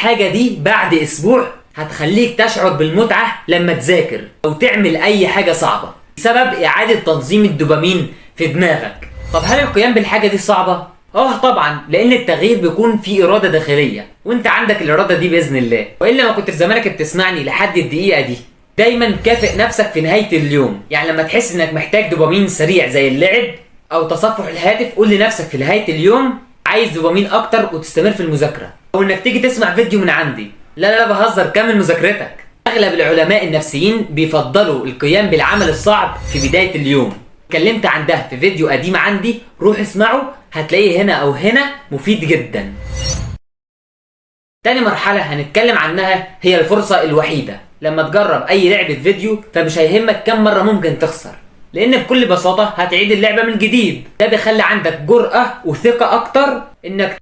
الحاجة دي بعد اسبوع هتخليك تشعر بالمتعة لما تذاكر او تعمل اي حاجة صعبة بسبب اعادة تنظيم الدوبامين في دماغك. طب هل القيام بالحاجة دي صعبة؟ طبعا، لان التغيير بيكون فيه اراده داخليه وانت عندك الاراده دي باذن الله، والا ما كنت زمانك بتسمعني لحد الدقيقه دي. دايما كافئ نفسك في نهايه اليوم، يعني لما تحس انك محتاج دوبامين سريع زي اللعب او تصفح الهاتف قول لنفسك في نهايه اليوم عايز دوبامين اكتر وتستمر في المذاكره، او انك تيجي تسمع فيديو من عندي. لا بهزر، كمل مذاكرتك. اغلب العلماء النفسيين بيفضلوا القيام بالعمل الصعب في بدايه اليوم، اتكلمت عن ده في فيديو قديم عندي، روح اسمعه هتلاقيه هنا او هنا، مفيد جدا. تاني مرحلة هنتكلم عنها هي الفرصة الوحيدة. لما تجرب اي لعبة فيديو فمش هيهمك كم مرة ممكن تخسر، لان بكل بساطة هتعيد اللعبة من جديد. ده بيخلي عندك جرأة وثقة اكتر انك